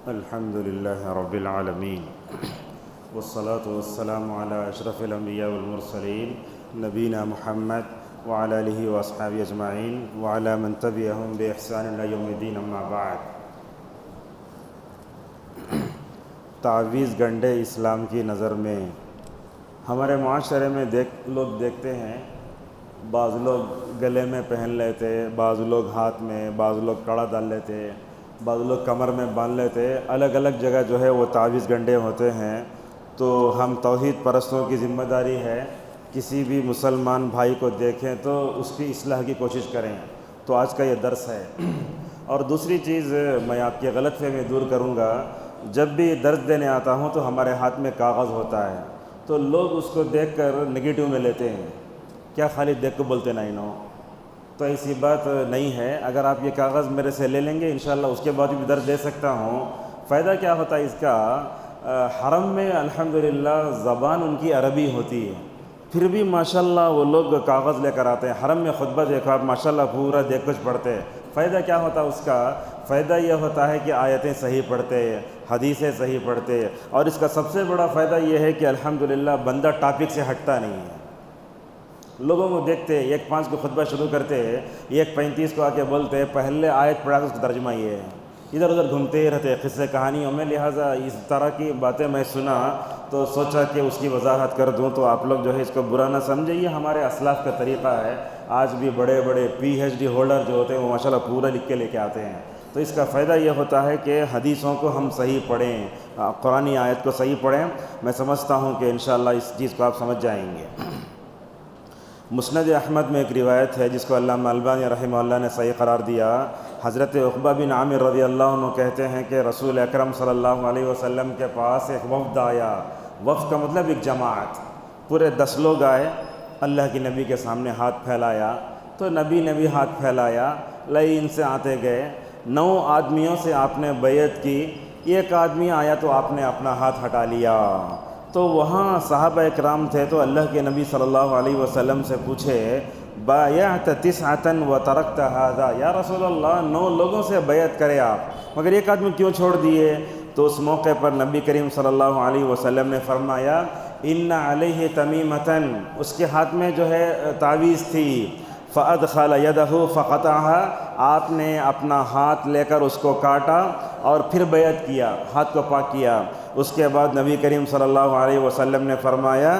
الحمد لله رب العالمين والصلاة والسلام على أشرف الأنبياء والمرسلين نبينا محمد وعلى آله وأصحابه أجمعين وعلى من تبعهم بإحسان إلى يوم الدين أما بعد. تعویذ گنڈے اسلام کی نظر میں ہمارے معاشرے میں لوگ دیکھتے ہیں، بعض لوگ گلے میں پہن لیتے، بعض لوگ ہاتھ میں، بعض لوگ کڑا ڈال لیتے، بعض لوگ کمر میں باندھ لیتے. الگ الگ جگہ جو ہے وہ تعویذ گنڈے ہوتے ہیں. تو ہم توحید پرستوں کی ذمہ داری ہے کسی بھی مسلمان بھائی کو دیکھیں تو اس کی اصلاح کی کوشش کریں. تو آج کا یہ درس ہے. اور دوسری چیز میں آپ کی غلط فہمی دور کروں گا، جب بھی درس دینے آتا ہوں تو ہمارے ہاتھ میں کاغذ ہوتا ہے تو لوگ اس کو دیکھ کر نگیٹو میں لیتے ہیں، کیا خالی دیکھ کو بولتے نہیں نو. تو ایسی بات نہیں ہے. اگر آپ یہ کاغذ میرے سے لے لیں گے انشاءاللہ اس کے بعد بھی درس دے سکتا ہوں. فائدہ کیا ہوتا ہے اس کا؟ حرم میں الحمدللہ زبان ان کی عربی ہوتی ہے، پھر بھی ماشاءاللہ وہ لوگ کاغذ لے کر آتے ہیں. حرم میں خطبہ دیکھو آپ ماشاءاللہ پورا دیکھ کچھ پڑھتے ہیں. فائدہ کیا ہوتا ہے اس کا؟ فائدہ یہ ہوتا ہے کہ آیتیں صحیح پڑھتے، حدیثیں صحیح پڑھتے. اور اس کا سب سے بڑا فائدہ یہ ہے کہ الحمدللہ بندہ ٹاپک سے ہٹتا نہیں ہے. لوگوں کو دیکھتے 1:05 کو خطبہ شروع کرتے، 1:35 کو آ کے بولتے پہلے آیت پڑھا تو اس کا ترجمہ یہ ہے. ادھر ادھر گھومتے رہتے قصے کہانیوں میں. لہٰذا اس طرح کی باتیں میں سنا تو سوچا کہ اس کی وضاحت کر دوں. تو آپ لوگ جو ہے اس کو برا نہ سمجھیں، یہ ہمارے اسلاف کا طریقہ ہے. آج بھی بڑے بڑے PhD ہولڈر جو ہوتے ہیں وہ ماشاءاللہ پورا لکھ کے لے کے آتے ہیں. تو اس کا فائدہ یہ ہوتا ہے کہ حدیثوں کو ہم صحیح پڑھیں، قرآنی آیت کو صحیح پڑھیں. میں سمجھتا ہوں کہ انشاءاللہ اس چیز کو آپ سمجھ جائیں گے. مسند احمد میں ایک روایت ہے جس کو علامہ البانی رحمہ اللہ نے صحیح قرار دیا. حضرت عقبہ بن عامر رضی اللہ عنہ کہتے ہیں کہ رسول اکرم صلی اللہ علیہ وسلم کے پاس ایک وفد آیا. وفد کا مطلب ایک جماعت، پورے 10 لوگ آئے. اللہ کے نبی کے سامنے ہاتھ پھیلایا تو نبی نے بھی ہاتھ پھیلایا. لائن سے آتے گئے. 9 آدمیوں سے آپ نے بیعت کی. ایک آدمی آیا تو آپ نے اپنا ہاتھ ہٹا لیا. تو وہاں صحابہ اکرام تھے تو اللہ کے نبی صلی اللہ علیہ وسلم سے پوچھے بایعت 9 وترکت ھذا، یا رسول اللہ 9 لوگوں سے بیعت کرے آپ مگر ایک آدمی کیوں چھوڑ دیے؟ تو اس موقع پر نبی کریم صلی اللہ علیہ وسلم نے فرمایا ان علیہ تمیمۃ، اس کے ہاتھ میں جو ہے تعویذ تھی. فادخل یدہ فقطعها، آپ نے اپنا ہاتھ لے کر اس کو کاٹا اور پھر بیعت کیا، ہاتھ کو پاک کیا. اس کے بعد نبی کریم صلی اللہ علیہ وسلم نے فرمایا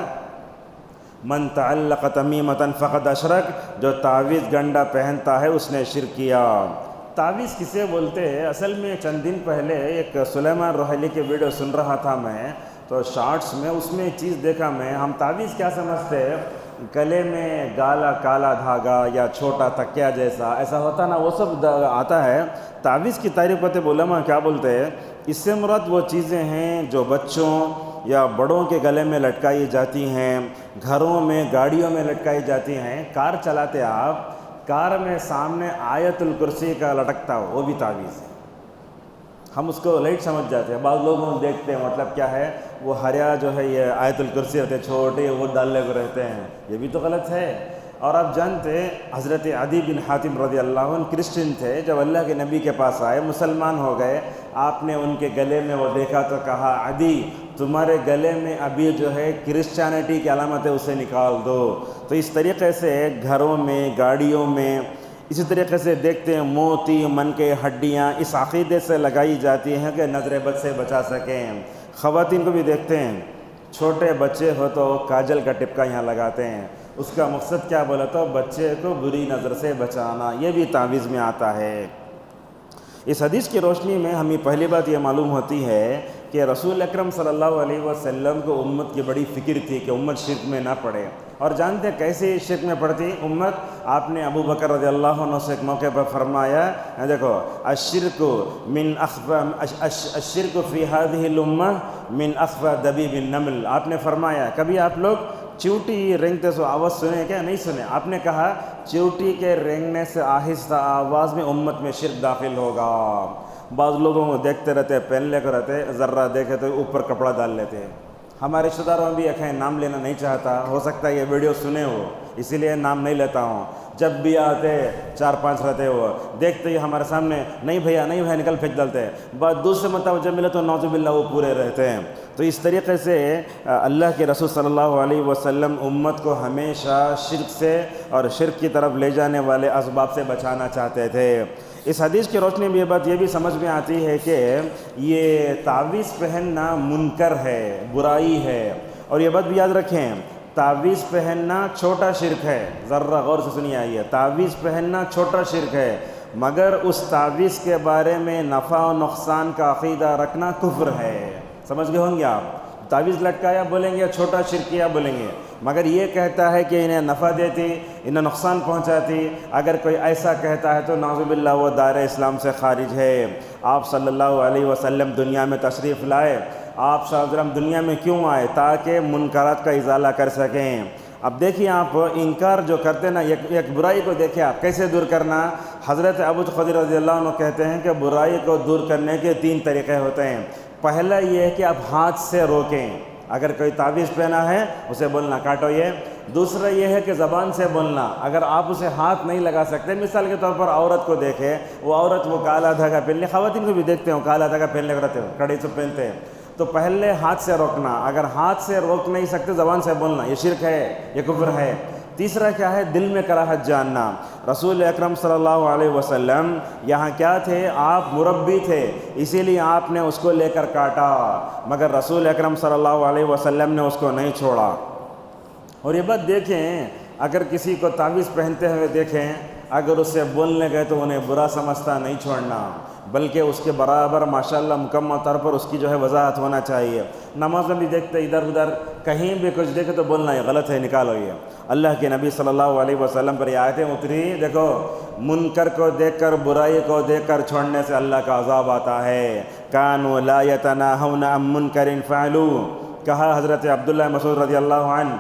من تعلق تمیمۃ فقد اشرک، جو تعویذ گنڈا پہنتا ہے اس نے شرک کیا. تعویذ کسے بولتے ہیں؟ اصل میں چند دن پہلے ایک سلیمان روحیلی کی ویڈیو سن رہا تھا میں، تو شارٹس میں اس میں ایک چیز دیکھا میں. ہم تعویذ کیا سمجھتے ہیں؟ گلے میں گالا کالا دھاگا یا چھوٹا تکیا جیسا ایسا ہوتا نا، وہ سب آتا ہے. تعویذ کی تعریف کرتے علماء کیا بولتے ہیں؟ اس سے مراد وہ چیزیں ہیں جو بچوں یا بڑوں کے گلے میں لٹکائی جاتی ہیں، گھروں میں گاڑیوں میں لٹکائی جاتی ہیں. کار چلاتے آپ، کار میں سامنے آیت الکرسی کا لٹکتا ہو، وہ بھی تعویذ ہے. ہم اس کو لائٹ سمجھ جاتے ہیں. بعض لوگ ہم دیکھتے ہیں مطلب کیا ہے، وہ ہریا جو ہے یہ آیت الکرسی رہتے چھوٹے، وہ ڈالنے کو رہتے ہیں. یہ بھی تو غلط ہے. اور آپ جانتے ہیں حضرت عدی بن حاتم رضی اللہ عنہ کرسچن تھے. جب اللہ کے نبی کے پاس آئے، مسلمان ہو گئے، آپ نے ان کے گلے میں وہ دیکھا تو کہا عدی تمہارے گلے میں ابھی جو ہے کرسچینٹی کی علامت ہے، اسے نکال دو. تو اس طریقے سے گھروں میں گاڑیوں میں اسی طریقے سے دیکھتے ہیں موتی من کے ہڈیاں اس عقیدے سے لگائی جاتی ہیں کہ نظر بد سے بچا سکیں. خواتین کو بھی دیکھتے ہیں، چھوٹے بچے ہو تو کاجل کا ٹپکا یہاں لگاتے ہیں. اس کا مقصد کیا بولا تو بچے کو بری نظر سے بچانا. یہ بھی تعویذ میں آتا ہے. اس حدیث کی روشنی میں ہمیں پہلی بات یہ معلوم ہوتی ہے کہ رسول اکرم صلی اللہ علیہ وسلم کو امت کی بڑی فکر تھی کہ امت شرک میں نہ پڑے. اور جانتے کیسے شرک میں پڑتی امت؟ آپ نے ابو بکر رضی اللہ عنہ سے ایک موقع پر فرمایا، دیکھو الشرک من اخفى الشرک فی هذه الامہ من اخفى دبیب النمل. آپ نے فرمایا کبھی آپ لوگ چیوٹی رینگتے سو آواز سنے کیا؟ نہیں سنے. آپ نے کہا چیوٹی کے رینگنے سے آہستہ آواز میں امت میں شرک داخل ہوگا. بعض لوگوں کو دیکھتے رہتے، پہن لے کر رہتے، ذرہ دیکھے تو اوپر کپڑا ڈال لیتے. ہمارے رشتہ داروں میں بھی ایک نام لینا نہیں چاہتا، ہو سکتا ہے یہ ویڈیو سنے ہو اسی لیے نام نہیں لیتا ہوں. جب بھی آتے 4-5 رہتے وہ دیکھتے ہی ہمارے سامنے نہیں بھیا نکل پھینک ڈالتے ہیں، بعد دوسرے متوجہ ملے تو نعوذ باللہ وہ پورے رہتے ہیں۔ تو اس طریقے سے اللہ کے رسول صلی اللہ علیہ وسلم امت کو ہمیشہ شرک سے اور شرک کی طرف لے جانے والے اسباب سے بچانا چاہتے تھے۔ اس حدیث کی روشنی میں یہ بات یہ بھی سمجھ میں آتی ہے کہ یہ تعویذ پہننا منکر ہے، برائی ہے، اور یہ بات بھی یاد رکھیں تعویذ پہننا چھوٹا شرک ہے۔ ذرا غور سے سنیے، آئیے، تعویذ پہننا چھوٹا شرک ہے، مگر اس تعویذ کے بارے میں نفع و نقصان کا عقیدہ رکھنا کفر ہے۔ سمجھ گئے ہوں گے آپ؟ تعویذ لٹکایا بولیں گے، چھوٹا شرک کیا بولیں گے، مگر یہ کہتا ہے کہ انہیں نفع دیتی، انہیں نقصان پہنچاتی، اگر کوئی ایسا کہتا ہے تو نعوذ باللہ وہ دائرہ اسلام سے خارج ہے۔ آپ صلی اللہ علیہ وسلم دنیا میں تشریف لائے، آپ صلی اللہ علیہ وسلم دنیا میں کیوں آئے؟ تاکہ منکرات کا ازالہ کر سکیں۔ اب دیکھیے آپ انکار جو کرتے نا، ایک برائی کو دیکھیں آپ کیسے دور کرنا۔ حضرت ابو خضر رضی اللہ عنہ کہتے ہیں کہ برائی کو دور کرنے کے 3 طریقے ہوتے ہیں۔ پہلا یہ ہے کہ آپ ہاتھ سے روکیں، اگر کوئی تعویذ پہنا ہے اسے بولنا کاٹو یہ۔ دوسرا یہ ہے کہ زبان سے بولنا، اگر آپ اسے ہاتھ نہیں لگا سکتے، مثال کے طور پر عورت کو دیکھیں، وہ عورت وہ کالا دھاگا پہننے، خواتین کو بھی دیکھتے ہیں کالا دھاگا پہننے کو رہتے ہیں، کڑی سے پہنتے ہیں، تو پہلے ہاتھ سے روکنا، اگر ہاتھ سے روک نہیں سکتے زبان سے بولنا، یہ شرک ہے، یہ کفر ہے۔ تیسرا کیا ہے؟ دل میں کراہت جاننا۔ رسول اکرم صلی اللہ علیہ وسلم یہاں کیا تھے؟ آپ مربی تھے، اسی لیے آپ نے اس کو لے کر کاٹا، مگر رسول اکرم صلی اللہ علیہ وسلم نے اس کو نہیں چھوڑا۔ اور یہ بات دیکھیں، اگر کسی کو تعویذ پہنتے ہوئے دیکھیں، اگر اس سے بولنے گئے تو انہیں برا سمجھتا نہیں چھوڑنا، بلکہ اس کے برابر ماشاءاللہ مکمل طور پر اس کی جو ہے وضاحت ہونا چاہیے۔ نماز میں بھی دیکھتے ادھر ادھر کہیں بھی کچھ دیکھے تو بولنا یہ غلط ہے، نکالو یہ۔ اللہ کے نبی صلی اللہ علیہ وسلم پر یہ آیتیں اتری، دیکھو منکر کو دیکھ کر، برائی کو دیکھ کر چھوڑنے سے اللہ کا عذاب آتا ہے۔ کانوا لا یتناہون عن منکر فعلوا، کہا حضرت عبداللہ مسعود رضی اللہ عنہ،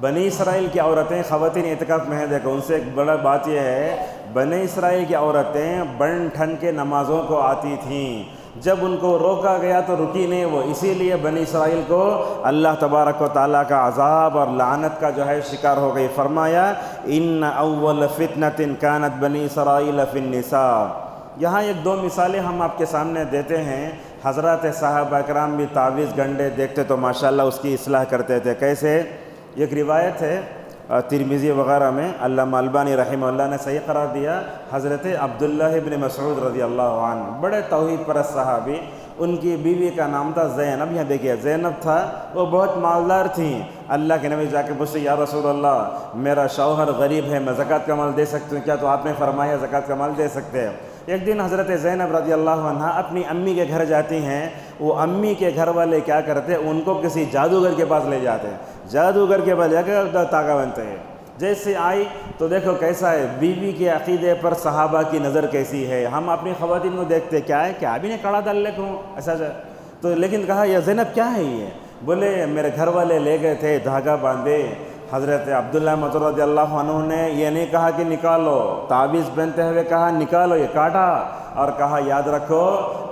بنی اسرائیل کی عورتیں، خواتین اعتکاف میں ہیں، دیکھو ان سے ایک بڑا بات یہ ہے، بنی اسرائیل کی عورتیں بن ٹھن کے نمازوں کو آتی تھیں، جب ان کو روکا گیا تو رکی نہیں وہ، اسی لیے بنی اسرائیل کو اللہ تبارک و تعالیٰ کا عذاب اور لعنت کا جو ہے شکار ہو گئی۔ فرمایا ان اول فتنۃ کانت بنی اسرائیل فی النساء۔ یہاں 1-2 مثالیں ہم آپ کے سامنے دیتے ہیں۔ حضرات صحابہ کرام بھی تعویذ گنڈے دیکھتے تو ماشاءاللہ اس کی اصلاح کرتے تھے۔ کیسے؟ ایک روایت ہے ترمذی وغیرہ میں، علامہ البانی رحمہ اللہ نے صحیح قرار دیا، حضرت عبداللہ ابن مسعود رضی اللہ عنہ، بڑے توحید پرست صحابی، ان کی بیوی کا نام تھا زینب۔ یہاں دیکھیے زینب تھا، وہ بہت مالدار تھیں۔ اللہ کے نبی جا کے پوچھتے یا رسول اللہ میرا شوہر غریب ہے، میں زکوٰۃ کا مال دے سکتی ہوں کیا؟ تو آپ نے فرمایا زکوٰۃ کا مال دے سکتے ہیں۔ ایک دن حضرت زینب رضی اللہ عنہ اپنی امی کے گھر جاتی ہیں، وہ امی کے گھر والے کیا کرتے؟ ان کو کسی جادوگر کے پاس لے جاتے ہیں، جادوگر کے پاس لے کر تاگا بنتے ہیں۔ جیسے آئی تو دیکھو کیسا ہے، بیوی کے عقیدے پر صحابہ کی نظر کیسی ہے۔ ہم اپنی خواتین کو دیکھتے کیا ہے، کیا بھی نے کڑا ڈال لے کہوں ایسا تو، لیکن کہا یا زینب کیا ہے یہ؟ بولے میرے گھر والے لے گئے تھے، دھاگا باندھے۔ حضرت عبداللہ مسعود رضی اللہ عنہ نے یہ نہیں کہا کہ نکالو، تعویذ پہنتے ہوئے کہا نکالو، یہ کاٹا، اور کہا یاد رکھو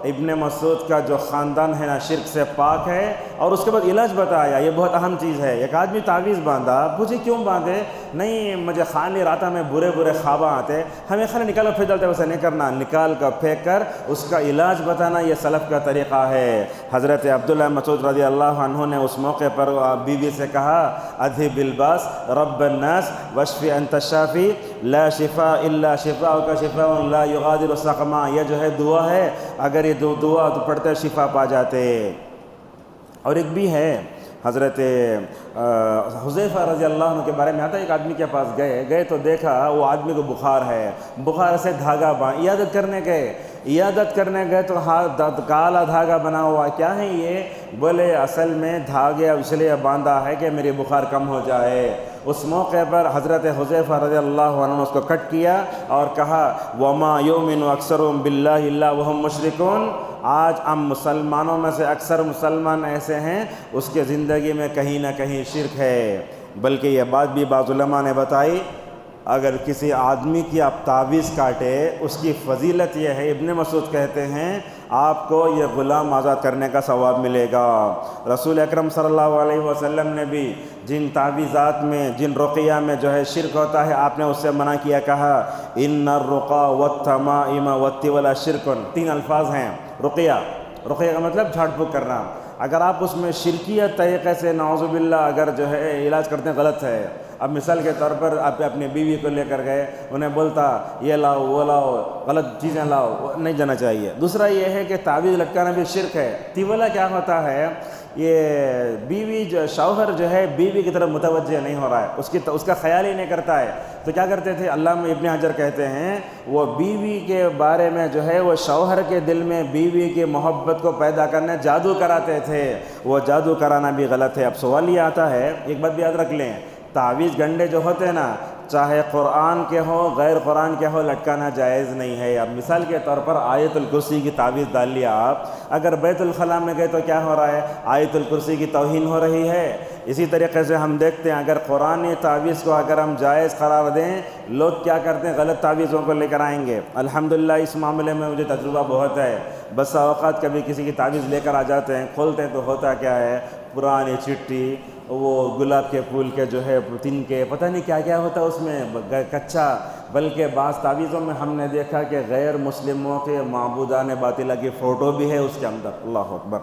ابن مسعود کا جو خاندان ہے نا شرک سے پاک ہے، اور اس کے بعد علاج بتایا، یہ بہت اہم چیز ہے۔ ایک آدمی تعویذ باندھا، پوچھے کیوں باندھے؟ نہیں مجھے خالی رات میں برے خابہ آتے، ہمیں خالی نکالو پھینک ڈالتے، ویسے نہیں کرنا، نکال کر پھینک کر اس کا علاج بتانا، یہ سلف کا طریقہ ہے۔ حضرت عبداللہ مسعود رضی اللہ عنہ نے اس موقع پر بیوی سے کہا اذھب الباس رب الناس واشفی انت الشافی لا شفاء الا شفاءک شفاء لا یغادر سقما، یہ جو ہے دعا ہے، اگر یہ دعا تو پڑھتے شفا پا جاتے۔ اور ایک بھی ہے حضرت حذیفہ رضی اللہ عنہ کے بارے میں آتا ہے، ایک آدمی کے پاس گئے تو دیکھا وہ آدمی کو بخار ہے، بخار سے دھاگا عیادت کرنے گئے تو کالا دھاگا بنا ہوا، کیا ہے یہ؟ بولے اصل میں دھاگے اس لیے باندھا ہے کہ میری بخار کم ہو جائے۔ اس موقع پر حضرت حذیفہ رضی اللہ عنہ نے اس کو کٹ کیا اور کہا وما یؤمن اکثرهم باللہ الا وهم مشرکون۔ آج ہم مسلمانوں میں سے اکثر مسلمان ایسے ہیں اس کے زندگی میں کہیں نہ کہیں شرک ہے۔ بلکہ یہ بات بھی بعض علماء نے بتائی، اگر کسی آدمی کی آپ تعویذ کاٹے، اس کی فضیلت یہ ہے، ابن مسعود کہتے ہیں آپ کو یہ غلام آزاد کرنے کا ثواب ملے گا۔ رسول اکرم صلی اللہ علیہ وسلم نے بھی جن تعویذات میں، جن رقیہ میں جو ہے شرک ہوتا ہے، آپ نے اس سے منع کیا، کہا ان الرقا والتمائم والطول شرک۔ 3 الفاظ ہیں رقیہ۔ رقیہ کا مطلب جھاڑ پھونک کرنا۔ اگر آپ اس میں شرکیت طریقے سے نعوذ باللہ اگر جو ہے علاج کرتے ہیں، غلط ہے۔ اب مثال کے طور پر آپ اپنی بیوی کو لے کر گئے، انہیں بولتا یہ لاؤ وہ لاؤ، غلط چیزیں لاؤ، نہیں جانا چاہیے۔ دوسرا یہ ہے کہ تعویذ لٹکانا بھی شرک ہے۔ تیولہ کیا ہوتا ہے؟ یہ بیوی جو شوہر جو ہے بیوی کی طرف متوجہ نہیں ہو رہا ہے، اس کا خیال ہی نہیں کرتا ہے، تو کیا کرتے تھے؟ علامہ ابن حجر کہتے ہیں وہ بیوی کے بارے میں جو ہے وہ شوہر کے دل میں بیوی کی محبت کو پیدا کرنے جادو کراتے تھے۔ وہ جادو کرانا بھی غلط ہے۔ اب سوال یہ آتا ہے، ایک بات بھی یاد رکھ لیں، تعویذ گنڈے جو ہوتے ہیں نا، چاہے قرآن کے ہو غیر قرآن کے ہو، لٹکانا جائز نہیں ہے۔ اب مثال کے طور پر آیت الکرسی کی تعویذ ڈال لیا آپ، اگر بیت الخلاء میں گئے تو کیا ہو رہا ہے؟ آیت الکرسی کی توہین ہو رہی ہے۔ اسی طریقے سے ہم دیکھتے ہیں اگر قرآن تعویذ کو اگر ہم جائز قرار دیں، لوگ کیا کرتے ہیں؟ غلط تعویذوں کو لے کر آئیں گے۔ الحمدللہ اس معاملے میں مجھے تجربہ بہت ہے۔ بسا اوقات کبھی کسی کی تعویذ لے کر آ جاتے ہیں، کھولتے ہیں تو ہوتا کیا ہے؟ پرانی چٹی، وہ گلاب کے پھول کے جو ہے تن کے، پتہ نہیں کیا کیا ہوتا اس میں، کچا۔ بلکہ بعض تعویذوں میں ہم نے دیکھا کہ غیر مسلموں کے معبودان باطلہ کی فوٹو بھی ہے اس کے اندر۔ اللہ اکبر۔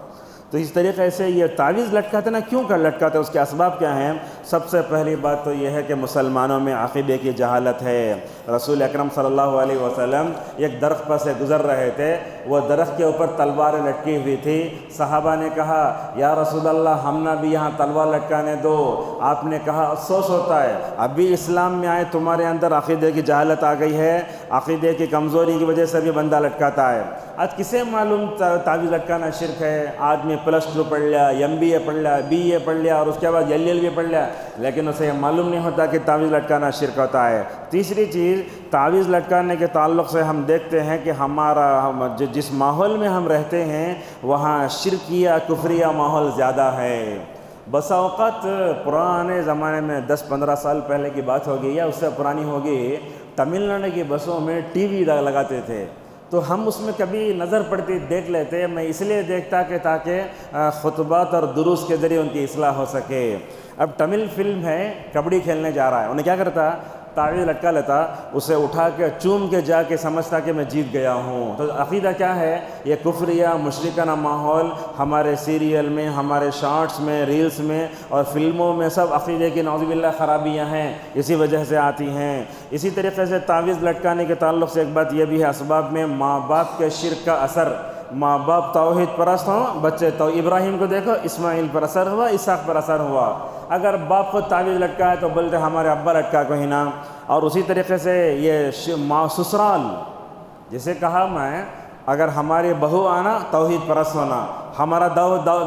تو اس طریقے سے یہ تعویذ لٹکاتے نا، کیوں کر لٹکاتے؟ اس کے اسباب کیا ہیں؟ سب سے پہلی بات تو یہ ہے کہ مسلمانوں میں عقیدے کی جہالت ہے۔ رسول اکرم صلی اللہ علیہ وسلم ایک درخت پر سے گزر رہے تھے، وہ درخت کے اوپر تلواریں لٹکی ہوئی تھی۔ صحابہ نے کہا یا رسول اللہ ہم نہ بھی یہاں تلوار لٹکانے دو۔ آپ نے کہا افسوس ہوتا ہے، ابھی اسلام میں آئے تمہارے اندر عقیدے کی جہالت آ گئی ہے، عقیدے کی کمزوری کی وجہ سے بھی بندہ لٹکاتا ہے۔ آج کسے معلوم تعویذ لٹکانا شرک ہے؟ آدمی +2 پڑھ لیا، MBA پڑھ لیا، BA پڑھ لیا اور اس کے بعد LLB پڑھ لیا، لیکن اسے یہ معلوم نہیں ہوتا کہ تعویذ لٹکانا شرک ہوتا ہے۔ تیسری چیز، تعویذ لٹکانے کے تعلق سے ہم دیکھتے ہیں کہ جس ماحول میں ہم رہتے ہیں وہاں شرکیہ کفریہ ماحول زیادہ ہے۔ بسا اوقات پرانے زمانے میں 10-15 سال پہلے کی بات ہوگی یا اس سے پرانی ہوگی، تمل ناڈو کی بسوں میں ٹی وی لگاتے تھے، تو ہم اس میں کبھی نظر پڑتی دیکھ لیتے۔ میں اس لیے دیکھتا کہ تاکہ خطبات اور دروس کے ذریعے ان کی اصلاح ہو سکے۔ اب تمل فلم ہے، کبڈی کھیلنے جا رہا ہے، انہیں کیا کرتا؟ تعویذ لٹکا لیتا، اسے اٹھا کے چوم کے جا کے سمجھتا کہ میں جیت گیا ہوں۔ تو عقیدہ کیا ہے؟ یہ کفریہ مشرکانہ ماحول ہمارے سیریل میں، ہمارے شارٹس میں، ریلز میں اور فلموں میں سب عقیدے کی نعوذ باللہ خرابیاں ہیں، اسی وجہ سے آتی ہیں۔ اسی طریقے سے تعویذ لٹکانے کے تعلق سے ایک بات یہ بھی ہے، اسباب میں ماں باپ کے شرک کا اثر۔ ماں باپ توحید پرست ہوں، بچے تو ابراہیم کو دیکھو، اسماعیل پر اثر ہوا، اسحاق پر اثر ہوا۔ اگر باپ خود تعویذ لٹکا ہے تو بولتے ہمارے ابا لٹکا کوئی نہ۔ اور اسی طریقے سے یہ سسرال، جسے کہا میں، اگر ہماری بہو آنا توحید پرست ہونا، ہمارا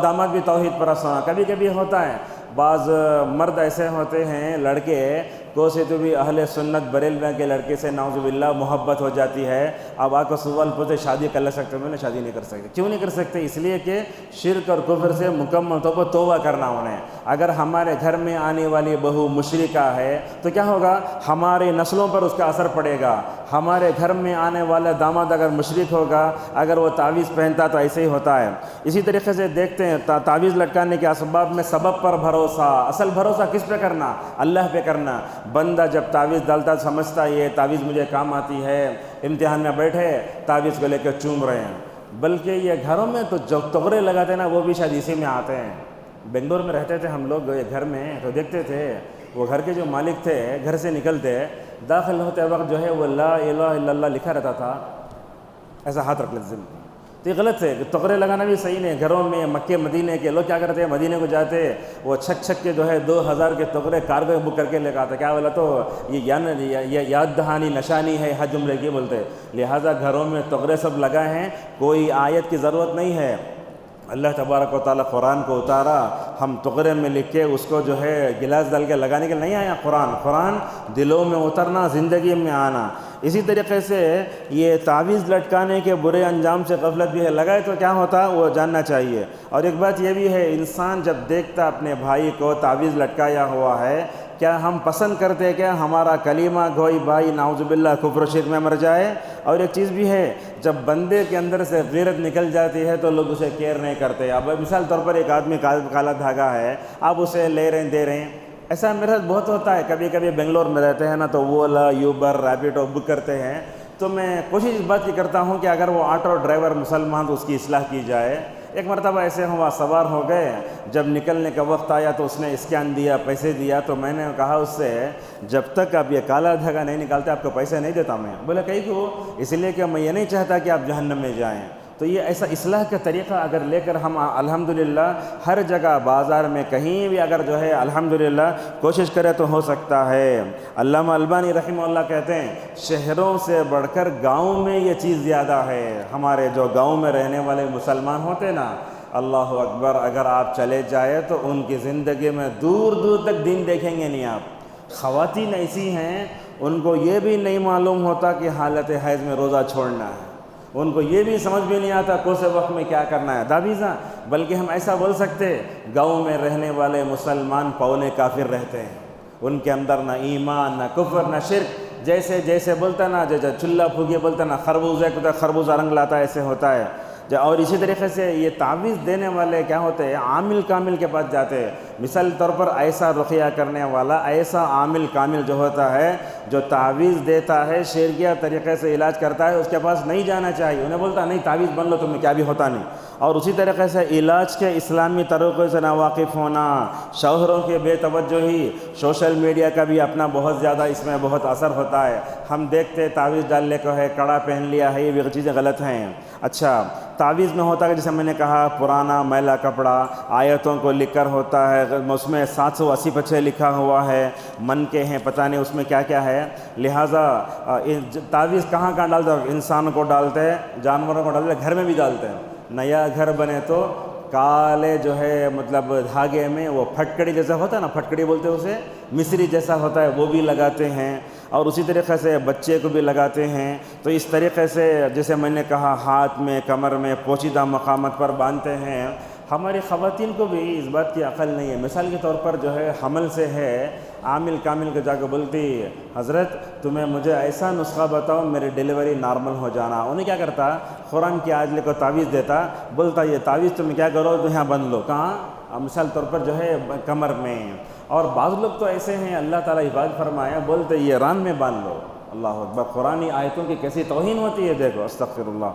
داماد بھی توحید پرست ہونا۔ کبھی کبھی ہوتا ہے بعض مرد ایسے ہوتے ہیں، لڑکے کو سے تو بھی اہل سنت بریلویوں کے لڑکے سے نعوذ باللہ محبت ہو جاتی ہے۔ اب آ کو سوال پوچھتے شادی کر لے سکتے؟ میں نے شادی نہیں کر سکتے۔ کیوں نہیں کر سکتے؟ اس لیے کہ شرک اور کفر سے مکمل طور پر توبہ کرنا انہیں۔ اگر ہمارے گھر میں آنے والی بہو مشرکہ ہے تو کیا ہوگا؟ ہماری نسلوں پر اس کا اثر پڑے گا۔ ہمارے گھر میں آنے والا داماد اگر مشرک ہوگا، اگر وہ تعویذ پہنتا تو ایسے ہی ہوتا ہے۔ اسی طریقے سے دیکھتے ہیں تعویذ لٹکانے کے اسباب میں سبب پر بھروسہ۔ اصل بھروسہ کس پہ کرنا؟ اللہ پہ کرنا۔ بندہ جب تعویذ ڈالتا سمجھتا یہ تعویذ مجھے کام آتی ہے، امتحان میں بیٹھے تعویذ کو لے کے چوم رہے ہیں، بلکہ یہ گھروں میں تو جو تغرے لگاتے ہیں نا وہ بھی شاید اسی میں آتے ہیں۔ بنگلور میں رہتے تھے ہم لوگ گھر میں، تو دیکھتے تھے وہ گھر کے جو مالک تھے گھر سے نکلتے داخل ہوتے وقت جو ہے وہ لا الہ الا اللہ لکھا رہتا تھا، ایسا ہاتھ رکھ لیتے۔ تو یہ غلط ہے، تغرے لگانا بھی صحیح نہیں۔ گھروں میں مکے مدینے کے لوگ کیا کرتے ہیں؟ مدینے کو جاتے وہ چھک چھک کے جو ہے 2000 کے تغرے کارگو بک کر کے لے کے آتے۔ کیا بولا؟ تو یہ یاد دہانی نشانی ہے حج عمرے کی بولتے۔ لہٰذا گھروں میں تغرے سب لگائے ہیں، کوئی آیت کی ضرورت نہیں ہے۔ اللہ تبارک و تعالیٰ قرآن کو اتارا، ہم تغرے میں لکھ کے اس کو جو ہے گلاس ڈال کے لگانے کے نہیں آیا قرآن دلوں میں اترنا، زندگی میں آنا۔ اسی طریقے سے یہ تعویذ لٹکانے کے برے انجام سے غفلت بھی ہے، لگائے تو کیا ہوتا وہ جاننا چاہیے۔ اور ایک بات یہ بھی ہے، انسان جب دیکھتا اپنے بھائی کو تعویذ لٹکایا ہوا ہے کیا ہم پسند کرتے ہیں کیا ہمارا کلمہ گوئی بھائی نعوذ باللہ کفر و شرک میں مر جائے؟ اور ایک چیز بھی ہے، جب بندے کے اندر سے غیرت نکل جاتی ہے تو لوگ اسے کیئر نہیں کرتے۔ اب مثال طور پر ایک آدمی کالا دھاگا ہے، آپ اسے لے رہے ہیں دے رہے ہیں، ایسا میرے ساتھ بہت ہوتا ہے۔ کبھی کبھی بنگلور میں رہتے ہیں نا تو اولا یوبر ریپیڈو بک کرتے ہیں، تو میں کوشش اس بات کی کرتا ہوں کہ اگر وہ آٹو ڈرائیور مسلمان تو اس کی اصلاح کی جائے۔ ایک مرتبہ ایسے ہوا، سوار ہو گئے، جب نکلنے کا وقت آیا تو اس نے اسکین دیا، پیسے دیا، تو میں نے کہا اس سے جب تک آپ یہ کالا دھاگا نہیں نکالتے آپ کو پیسے نہیں دیتا میں۔ بولا کہیں کیوں؟ اس لیے کہ میں یہ نہیں چاہتا کہ آپ جہنم میں جائیں۔ تو یہ ایسا اصلاح کا طریقہ اگر لے کر ہم الحمدللہ ہر جگہ بازار میں کہیں بھی اگر جو ہے الحمدللہ کوشش کرے تو ہو سکتا ہے۔ علامہ البانی رحمہ اللہ کہتے ہیں شہروں سے بڑھ کر گاؤں میں یہ چیز زیادہ ہے۔ ہمارے جو گاؤں میں رہنے والے مسلمان ہوتے نا، اللہ اکبر، اگر آپ چلے جائے تو ان کی زندگی میں دور دور تک دین دیکھیں گے نہیں آپ۔ خواتین ایسی ہیں ان کو یہ بھی نہیں معلوم ہوتا کہ حالت حیض میں روزہ چھوڑنا ہے، ان کو یہ بھی سمجھ بھی نہیں آتا کون سے وقت میں کیا کرنا ہے دابیزاں۔ بلکہ ہم ایسا بول سکتے گاؤں میں رہنے والے مسلمان پونے کافر رہتے ہیں، ان کے اندر نہ ایمان نہ کفر نہ شرک، جیسے بولتا نا جیسے چولہا پھوکے بولتا نا خربوزہ کو خربوزہ رنگ لاتا ہے، ایسے ہوتا ہے۔ اور اسی طریقے سے یہ تعویذ دینے والے کیا ہوتے ہیں، عامل کامل کے پاس جاتے ہیں۔ مثال طور پر ایسا رقیہ کرنے والا، ایسا عامل کامل جو ہوتا ہے، جو تعویذ دیتا ہے، شرعیہ طریقے سے علاج کرتا ہے، اس کے پاس نہیں جانا چاہیے۔ انہیں بولتا نہیں تعویذ بن لو تمہیں کیا بھی ہوتا نہیں۔ اور اسی طریقے سے علاج کے اسلامی طریقوں سے ناواقف ہونا، شوہروں کے بے توجہی، سوشل میڈیا کا بھی اپنا بہت زیادہ اس میں بہت اثر ہوتا ہے۔ ہم دیکھتے تعویذ ڈالنے کو ہے، کڑا پہن لیا ہے، یہ بھی چیزیں غلط ہیں۔ اچھا تعویذ میں ہوتا ہے جیسے میں نے کہا پرانا میلا کپڑا آیتوں کو لکھ کر ہوتا ہے، اس میں 780 پچھے لکھا ہوا ہے، من کے ہیں پتہ نہیں اس میں کیا کیا ہے۔ لہٰذا تعویذ کہاں کہاں ڈالتے ہیں؟ انسانوں کو ڈالتے ہیں، جانوروں کو ڈالتے ہیں، گھر میں بھی ڈالتے ہیں۔ نیا گھر بنے تو کالے جو ہے مطلب دھاگے میں وہ پھٹکڑی جیسا ہوتا ہے نا، پھٹکڑی بولتے ہیں اسے، مصری جیسا ہوتا ہے، وہ بھی لگاتے ہیں۔ اور اسی طریقے سے بچے کو بھی لگاتے ہیں۔ تو اس طریقے سے جیسے میں نے کہا ہاتھ میں کمر میں پوشیدہ مقامات پر باندھتے ہیں۔ ہماری خواتین کو بھی اس بات کی عقل نہیں ہے۔ مثال کے طور پر جو ہے حمل سے ہے، عامل کامل کو جا کے بولتی حضرت تمہیں مجھے ایسا نسخہ بتاؤ میری ڈیلیوری نارمل ہو جانا۔ انہیں کیا کرتا، قرآن کی آیت کو تعویذ دیتا، بولتا یہ تعویذ تم کیا کرو تو یہاں بند لو، کہاں؟ مثال طور پر جو ہے کمر میں۔ اور بعض لوگ تو ایسے ہیں اللہ تعالیٰ حفاظت فرمایا، بولتے یہ ران میں باندھ لو۔ اللہ اکبر، قرآنی آیتوں کی کیسی توہین ہوتی ہے دیکھو، استغفر اللہ۔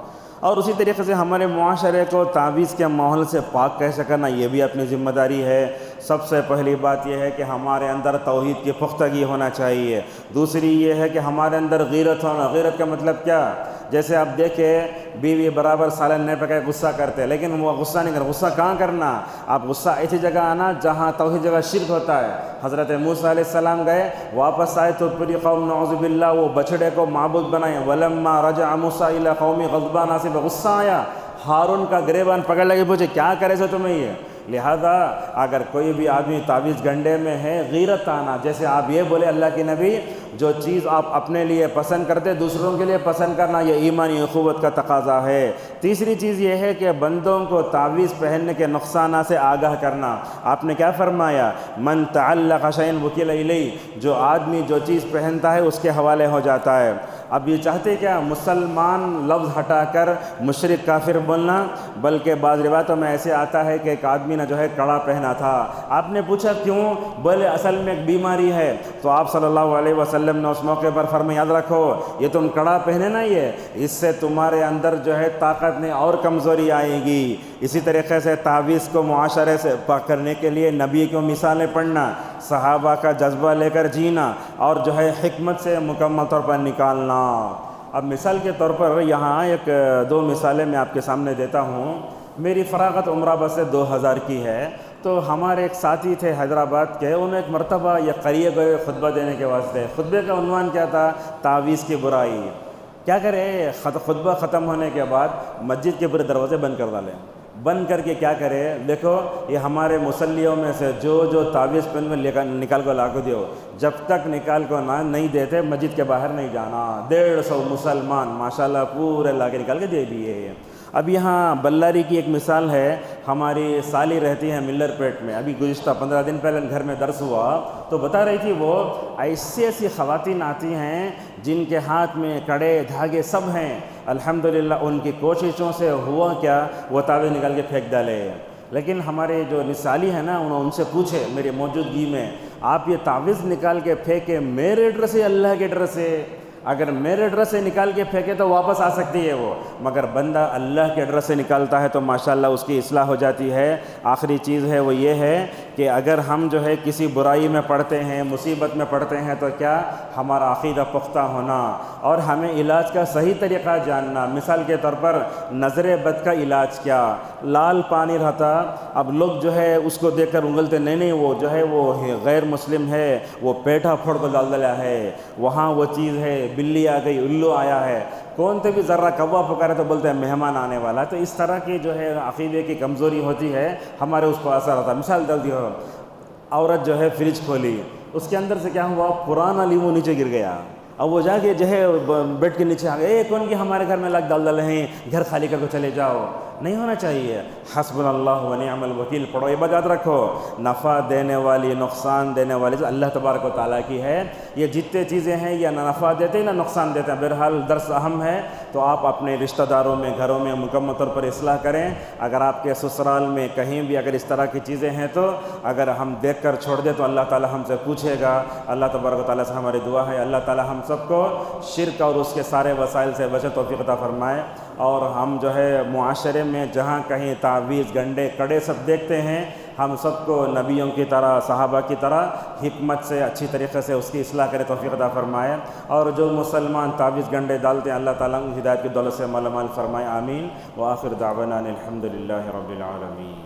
اور اسی طریقے سے ہمارے معاشرے کو تعویذ کے ماحول سے پاک کیسے کرنا، یہ بھی اپنی ذمہ داری ہے۔ سب سے پہلی بات یہ ہے کہ ہمارے اندر توحید کی پختگی ہونا چاہیے۔ دوسری یہ ہے کہ ہمارے اندر غیرت ہونا۔ غیرت کا مطلب کیا؟ جیسے آپ دیکھیں بیوی برابر سالن نہیں پکائے غصہ کرتے، لیکن وہ غصہ نہیں کرنا۔ غصہ کہاں کرنا؟ آپ غصہ ایسی جگہ آنا جہاں توحید جگہ شرک ہوتا ہے۔ حضرت موسیٰ علیہ السلام گئے، واپس آئے تو پوری قوم نعوذ باللہ وہ بچڑے کو معبود بنائے۔ وَلَمَّا رَجَعَ مُوسیٰ إِلَىٰ قَوْمِهِ غَضْبَانَ آصِفًا، غصہ آیا، ہارون کا گریبان پکڑ لگے، پوچھے کیا کرے سے تمہیں یہ؟ لہذا اگر کوئی بھی آدمی تعویذ گنڈے میں ہے، غیرت آنا، جیسے آپ یہ بولے اللہ کے نبی جو چیز آپ اپنے لیے پسند کرتے دوسروں کے لیے پسند کرنا، یہ ایمانی اخوت کا تقاضا ہے۔ تیسری چیز یہ ہے کہ بندوں کو تعویذ پہننے کے نقصانات سے آگاہ کرنا۔ آپ نے کیا فرمایا؟ من تعلق شیئا وکل الیہ، جو آدمی جو چیز پہنتا ہے اس کے حوالے ہو جاتا ہے۔ اب یہ چاہتے کیا؟ مسلمان لفظ ہٹا کر مشرک کافر بولنا، بلکہ بعض روایتوں میں ایسے آتا ہے کہ ایک آدمی نے جو ہے کڑا پہنا تھا۔ آپ نے پوچھا کیوں؟ بولے اصل میں ایک بیماری ہے۔ تو آپ صلی اللہ علیہ وسلم نے اس موقع پر فرمایا یاد رکھو یہ تم کڑا پہنے نا، یہ اس سے تمہارے اندر جو ہے طاقت نہیں اور کمزوری آئے گی۔ اسی طریقے سے تعویذ کو معاشرے سے پاک کرنے کے لیے نبی کو مثالیں پڑھنا، صحابہ کا جذبہ لے کر جینا، اور جو ہے حکمت سے مکمل طور پر نکالنا۔ اب مثال کے طور پر یہاں ایک دو مثالیں میں آپ کے سامنے دیتا ہوں۔ میری فراغت عمرہ بس سے 2000 کی ہے۔ تو ہمارے ایک ساتھی تھے حیدرآباد کے، انہوں ایک مرتبہ یہ قریے گئے خطبہ دینے کے واسطے۔ خطبے کا عنوان کیا تھا؟ تعویذ کی برائی۔ کیا کرے؟ خطبہ ختم ہونے کے بعد مسجد کے پورے دروازے بند کر ڈالے۔ بند کر کے کیا کرے؟ دیکھو یہ ہمارے مصلیوں میں سے جو تعویذ پن میں نکال کو لا کو دیو، جب تک نکال کو نہیں دیتے مسجد کے باہر نہیں جانا۔ 150 مسلمان ماشاءاللہ پورے لا کے نکال کے دے دیے۔ اب یہاں بلاری کی ایک مثال ہے، ہماری سالی رہتی ہے ملر پیٹ میں، ابھی گزشتہ 15 دن پہلے گھر میں درس ہوا تو بتا رہی تھی وہ ایسی خواتین آتی ہیں جن کے ہاتھ میں کڑے دھاگے سب ہیں، الحمدللہ ان کی کوششوں سے ہوا کیا، وہ تعویذ نکال کے پھینک ڈالے۔ لیکن ہمارے جو نسالی ہیں نا، انہوں ان سے پوچھے میری موجودگی میں، آپ یہ تعویذ نکال کے پھینکے میرے ڈر سے اللہ کے ڈر سے؟ اگر میرے ڈر سے نکال کے پھینکے تو واپس آ سکتی ہے وہ، مگر بندہ اللہ کے ڈر سے نکالتا ہے تو ماشاءاللہ اس کی اصلاح ہو جاتی ہے۔ آخری چیز ہے وہ یہ ہے کہ اگر ہم جو ہے کسی برائی میں پڑتے ہیں، مصیبت میں پڑتے ہیں تو کیا ہمارا عقیدہ پختہ ہونا اور ہمیں علاج کا صحیح طریقہ جاننا۔ مثال کے طور پر نظر بد کا علاج کیا، لال پانی رہتا، اب لوگ جو ہے اس کو دیکھ کر انگلتے نہیں وہ جو ہے وہ غیر مسلم ہے، وہ پیٹھا پھوڑ کو ڈال دیا ہے، وہاں وہ چیز ہے، بلی آ گئی، الو آیا ہے، کون تھے بھی ذرہ کوا پکارے تو بولتے ہیں مہمان آنے والا۔ تو اس طرح کی جو ہے عقیدے کی کمزوری ہوتی ہے، ہمارے اس کو اثر ہوتا ہے۔ مثال ڈال دی ہو، عورت جو ہے فریج کھولی، اس کے اندر سے کیا ہوا، پرانا لیمو نیچے گر گیا، اب وہ جا کے جو ہے بیڈ کے نیچے آ گئے، کون کی ہمارے گھر میں لگ ڈال ڈالے ہیں، گھر خالی کر کے چلے جاؤ۔ نہیں ہونا چاہیے۔ حسبنا اللہ و نعم الوکیل پڑھو، یہ بات یاد رکھو، نفع دینے والی نقصان دینے والی اللہ تبارک و تعالیٰ کی ہے۔ یہ جتنے چیزیں ہیں یا نہ نفع دیتے ہیں نہ نقصان دیتے ہیں۔ بہرحال درس اہم ہے تو آپ اپنے رشتہ داروں میں، گھروں میں مکمل طور پر اصلاح کریں۔ اگر آپ کے سسرال میں کہیں بھی اگر اس طرح کی چیزیں ہیں تو اگر ہم دیکھ کر چھوڑ دیں تو اللہ تعالیٰ ہم سے پوچھے گا۔ اللہ تبارک و تعالیٰ سے ہماری دعا ہے اللہ تعالیٰ ہم سب کو شرک اور اس کے سارے وسائل سے بچے، توفیق عطا فرمائے۔ اور ہم جو ہے معاشرے میں جہاں کہیں تعویذ، گنڈے، کڑے سب دیکھتے ہیں، ہم سب کو نبیوں کی طرح، صحابہ کی طرح حکمت سے اچھی طریقے سے اس کی اصلاح کرے، توفیق عطا فرمائے۔ اور جو مسلمان تعویذ گنڈے ڈالتے ہیں اللہ تعالیٰ ہدایت کی دولت سے مالا مال فرمائے، آمین۔ وآخر دعوانا الحمد للہ رب العالمین۔